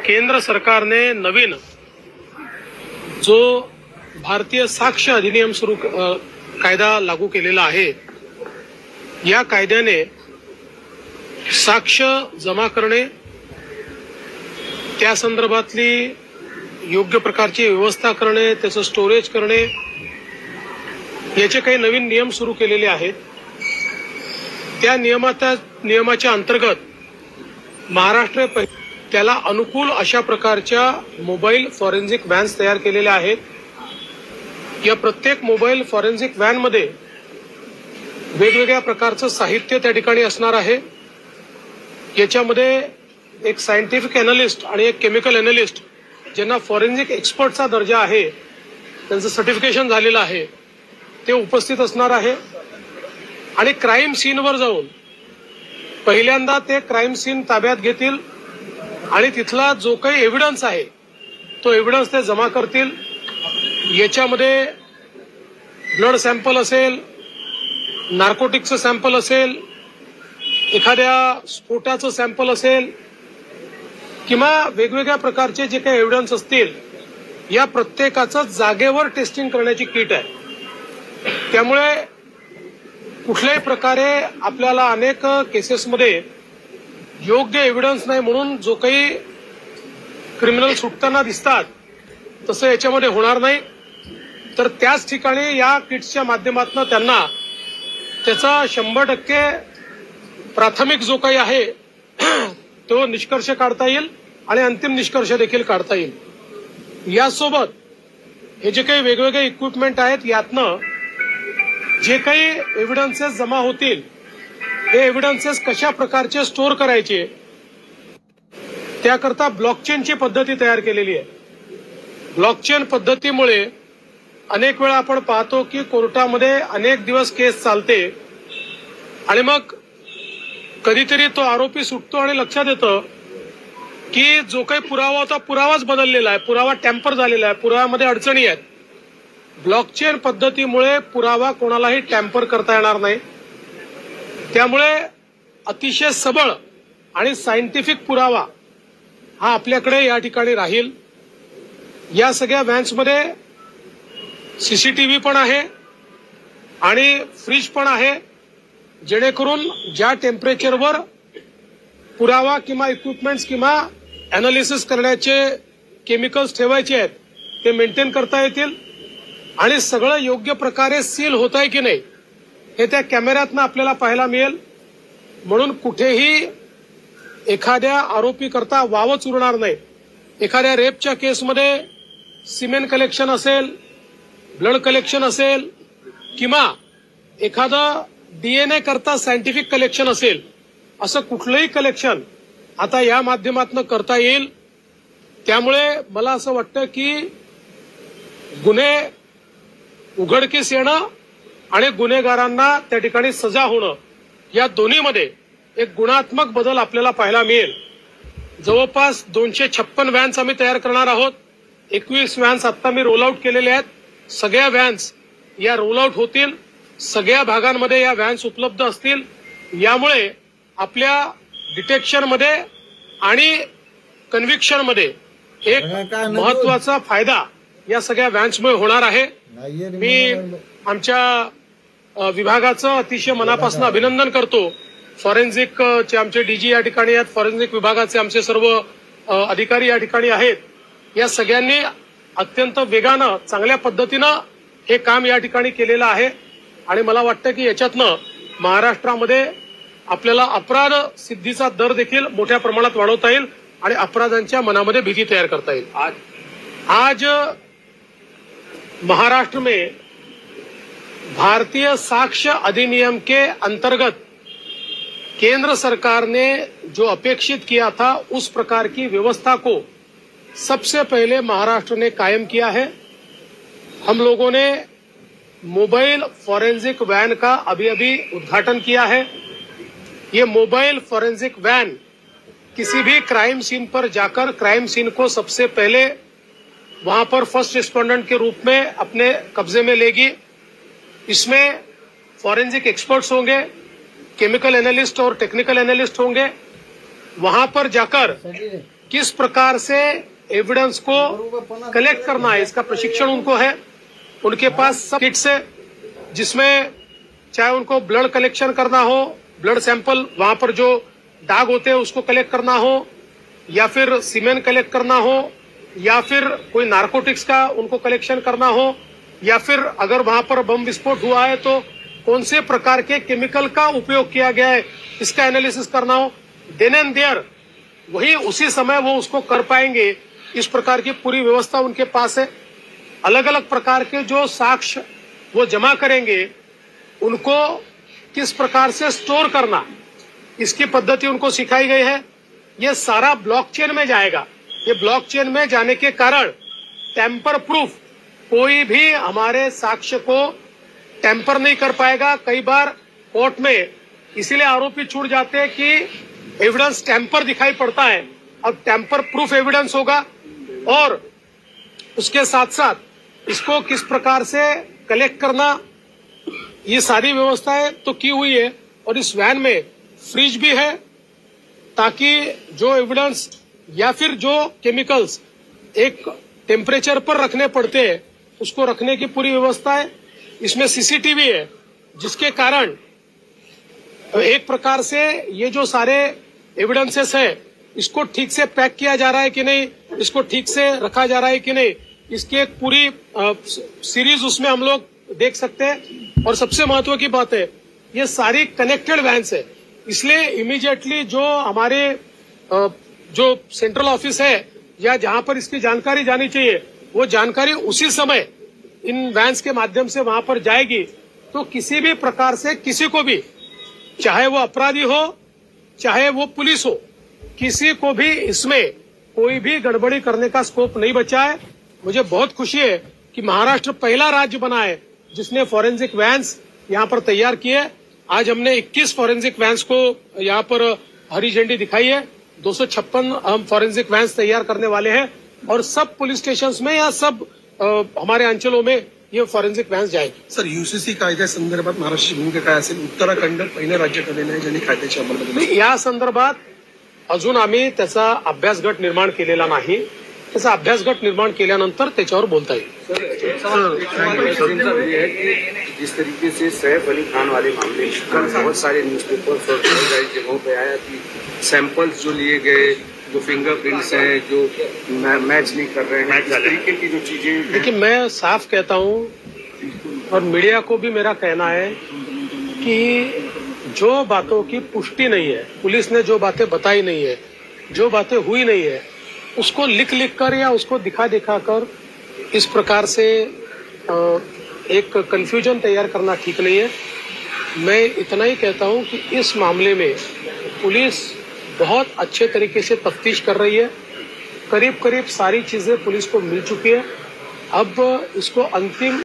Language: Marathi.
केंद्र सरकारने नवीन जो भारतीय साक्ष अधिनियम कायदा लागू केलेला आहे, या कायद्याने साक्ष जमा करणे, त्या संदर्भातली योग्य प्रकारची व्यवस्था करणे, त्याचं स्टोरेज करणे, याचे काही नवीन नियम सुरू केलेले आहेत। त्या नियमाच्या अंतर्गत महाराष्ट्र त्याला अनुकूल अशा प्रकारच्या मोबाईल फॉरेन्सिक व्हॅन्स तयार केलेल्या आहेत। या प्रत्येक मोबाईल फॉरेन्सिक व्हॅन मध्ये वेगवेगळ्या प्रकारचं साहित्य त्या ठिकाणी असणार आहे। याच्यामध्ये एक सायंटिफिक अॅनालिस्ट आणि एक केमिकल अॅनालिस्ट ज्यांना फॉरेन्सिक एक्सपर्टचा दर्जा आहे, त्यांचं सर्टिफिकेशन झालेलं आहे, ते उपस्थित असणार आहे। आणि क्राईम सीनवर जाऊन पहिल्यांदा ते क्राईम सीन ताब्यात घेतील आणि तिथला जो काही एव्हिडन्स आहे तो एव्हिडन्स ते जमा करतील। याच्यामध्ये ब्लड सॅम्पल असेल, नार्कोटिक्सचं सॅम्पल असेल, एखाद्या स्फोटाचं सॅम्पल असेल किंवा वेगवेगळ्या प्रकारचे जे काही एव्हिडन्स असतील, या प्रत्येकाचं जागेवर टेस्टिंग करण्याची किट आहे। त्यामुळे कुठल्याही प्रकारे आपल्याला अनेक केसेसमध्ये योग्य एव्हिडन्स नाही म्हणून जो काही क्रिमिनल सुटताना दिसतात तसं याच्यामध्ये होणार नाही। तर त्याच ठिकाणी या किट्सच्या माध्यमातून त्यांना त्याचा 100% प्राथमिक जो काही आहे तो निष्कर्ष काढता येईल आणि अंतिम निष्कर्ष देखील काढता येईल। यासोबत हे जे काही वेगवेगळे इक्विपमेंट आहेत, यातनं जे काही एव्हिडन्सेस जमा होतील, हे एव्हिडन्सेस कशा प्रकारचे स्टोअर करायचे, त्याकरता ब्लॉकचेनची पद्धती तयार केलेली आहे। ब्लॉकचेन पद्धतीमुळे अनेक वेळा आपण पाहतो की कोर्टामध्ये अनेक दिवस केस चालते आणि मग कधीतरी तो आरोपी सुटतो आणि लक्षात येतं की जो काही पुरावा होता पुरावाच बदललेला आहे, पुरावा टॅम्पर झालेला आहे, पुराव्यामध्ये अडचणी आहेत। ब्लॉकचेन पद्धतीमुळे पुरावा कोणालाही टॅम्पर करता येणार नाही। त्यामुळे अतिशय सबळ आणि सायंटिफिक पुरावा हा आपल्याकडे या ठिकाणी राहील। या सगळ्या व्हॅन्समध्ये सीसीटीव्ही पण आहे आणि फ्रीज पण आहे, जेणेकरून ज्या टेम्परेचरवर पुरावा किंवा इक्विपमेंट्स किंवा अॅनालिसिस करण्याचे केमिकल्स ठेवायचे आहेत ते मेंटेन करता येतील आणि सगळं योग्य प्रकारे सील होत आहे की नाही हे त्या कॅमेऱ्यातनं आपल्याला पाहायला मिळेल। म्हणून कुठेही एखाद्या आरोपी करता वावच उरणार नाही। एखाद्या रेपच्या केसमध्ये सिमेंट कलेक्शन असेल, ब्लड कलेक्शन असेल किंवा एखादं डीएनए करता सायंटिफिक कलेक्शन असेल, असं कुठलंही कलेक्शन आता या माध्यमातून करता येईल। त्यामुळे मला असं वाटतं की गुन्हे उघडकीस येणं आणि गुन्हेगारांना त्या ठिकाणी सजा होणं, या दोन्हीमध्ये एक गुणात्मक बदल आपल्याला पाहायला मिळेल। जवळपास 256 व्हॅन्स आम्ही तयार करणार आहोत। 21 व्हॅन्स आता मी रोल आउट केलेले आहेत। सगळ्या व्हॅन्स या रोल आउट होतील, सगळ्या भागांमध्ये या व्हॅन्स उपलब्ध असतील। यामुळे आपल्या डिटेक्शनमध्ये आणि कन्व्हिक्शनमध्ये एक महत्वाचा फायदा या सगळ्या व्हॅन्समुळे होणार आहे। मी आमच्या विभागाचं अतिशय मनापासून अभिनंदन करतो। फॉरेन्सिकचे आमचे डीजी या ठिकाणी आहेत, फॉरेन्सिक विभागाचे आमचे सर्व अधिकारी या ठिकाणी आहेत। या सगळ्यांनी अत्यंत वेगानं चांगल्या पद्धतीनं हे काम या ठिकाणी केलेलं आहे आणि मला वाटतं की याच्यातनं महाराष्ट्रामध्ये आपल्याला अपराध सिद्धीचा दर देखील मोठ्या प्रमाणात वाढवता येईल आणि अपराधांच्या मनामध्ये भीती तयार करता येईल। आज महाराष्ट्र में भारतीय साक्ष्य अधिनियम के अंतर्गत केंद्र सरकार ने जो अपेक्षित किया था उस प्रकार की व्यवस्था को सबसे पहले महाराष्ट्र ने कायम किया है। हम लोगों ने मोबाइल फॉरेंसिक वैन का अभी उद्घाटन किया है। ये मोबाइल फॉरेंसिक वैन किसी भी क्राइम सीन पर जाकर क्राइम सीन को सबसे पहले वहां पर फर्स्ट रिस्पोंडेंट के रूप में अपने कब्जे में लेगी। इसमें फॉरेंसिक एक्सपर्ट्स होंगे, केमिकल एनालिस्ट और टेक्निकल एनालिस्ट होंगे। वहां पर जाकर किस प्रकार से एविडेंस को कलेक्ट करना है, इसका प्रशिक्षण उनको है। उनके पास सब किट्स है, जिसमें चाहे उनको ब्लड कलेक्शन करना हो, ब्लड सैंपल वहां पर जो दाग होते हैं उसको कलेक्ट करना हो, या फिर सीमेन कलेक्ट करना हो, या फिर कोई नारकोटिक्स का उनको कलेक्शन करना हो, या फिर अगर वहां पर बम विस्फोट हुआ है तो कौन से प्रकार के केमिकल का उपयोग किया गया है, इसका एनालिसिस करना हो, देन एंड देयर वही उसी समय वो उसको कर पाएंगे। इस प्रकार की पूरी व्यवस्था उनके पास है। अलग अलग प्रकार के जो साक्ष्य वो जमा करेंगे, उनको किस प्रकार से स्टोर करना, इसकी पद्धति उनको सिखाई गई है। ये सारा ब्लॉकचेन में जाएगा। ये ब्लॉकचेन में जाने के कारण टेम्पर प्रूफ कोई भी हमारे साक्ष्य को टेम्पर नहीं कर पाएगा। कई बार कोर्ट में इसीलिए आरोपी छूट जाते हैं कि एविडेंस टेम्पर दिखाई पड़ता है, और टेम्पर प्रूफ एविडेंस होगा। और उसके साथ साथ इसको किस प्रकार से कलेक्ट करना, ये सारी व्यवस्थाएं तो की हुई है। और इस वैन में फ्रिज भी है, ताकि जो एविडेंस या फिर जो केमिकल्स एक टेम्परेचर पर रखने पड़ते हैं, उसको रखने की पूरी व्यवस्था है। इसमें सीसीटीवी है, जिसके कारण एक प्रकार से ये जो सारे एविडेंसेस है, इसको ठीक से पैक किया जा रहा है कि नहीं, इसको ठीक से रखा जा रहा है कि नहीं, इसकी एक पूरी सीरीज उसमें हम लोग देख सकते हैं। और सबसे महत्व की बात है, ये सारी कनेक्टेड वैन्स है, इसलिए इमीडिएटली जो हमारे जो सेंट्रल ऑफिस है या जहां पर इसकी जानकारी जानी चाहिए, वो जानकारी उसी समय इन वैन्स के माध्यम से वहां पर जाएगी। तो किसी भी प्रकार से किसी को भी, चाहे वो अपराधी हो चाहे वो पुलिस हो, किसी को भी इसमें कोई भी गड़बड़ी करने का स्कोप नहीं बचा है। मुझे बहुत खुशी है कि महाराष्ट्र पहला राज्य बना है जिसने फॉरेंसिक वैन्स यहाँ पर तैयार किए। आज हमने 21 फॉरेंसिक वैन्स को यहाँ पर हरी झंडी दिखाई है। 256 हम फॉरेंसिक वैन्स तैयार करने वाले हैं, और सब पुलिस स्टेशंस में या सब हमारे अंचलों में ये फॉरेन्सिक वॅन्स जायची। सर, यूसीसी कायद्या संदर्भात महाराष्ट्राची भूमिका काय असेल? उत्तराखंड पहिलं राज्य ठरलेलं आहे ज्यांनी कायद्याची अंमलबजावणी। या संदर्भात अजून आम्ही त्याचा अभ्यास गट निर्माण केलेला नाही। त्याचा अभ्यास गट निर्माण केल्यानंतर त्याच्यावर बोलता येईल। जिस तरीके से सैफ अली खान वाले मामले बहुत सारे न्यूज़पेपर्स और जगहों पे आया कि सैंपल्स जो लिए गए, जो फिंगरप्रिंट्स हैं, जो मैच नहीं कर रहे हैं, इस तरीके की जो चीजें। देखिए, मैं साफ कहता हूं और मीडिया को भी मेरा कहना है कि जो बातों की पुष्टि नहीं है, पुलिस ने जो बातें बताई नहीं है, जो बातें हुई नहीं है, उसको लिख कर या उसको दिखा कर इस प्रकार से एक कंफ्यूजन तैयार करना ठीक नहीं है। मैं इतना ही कहता हूं कि इस मामले में पुलिस बहुत अच्छे तरीके से तफ्तीश कर रही है। करीब सारी चीजें पुलिस को मिल चुकी है। अब इसको अंतिम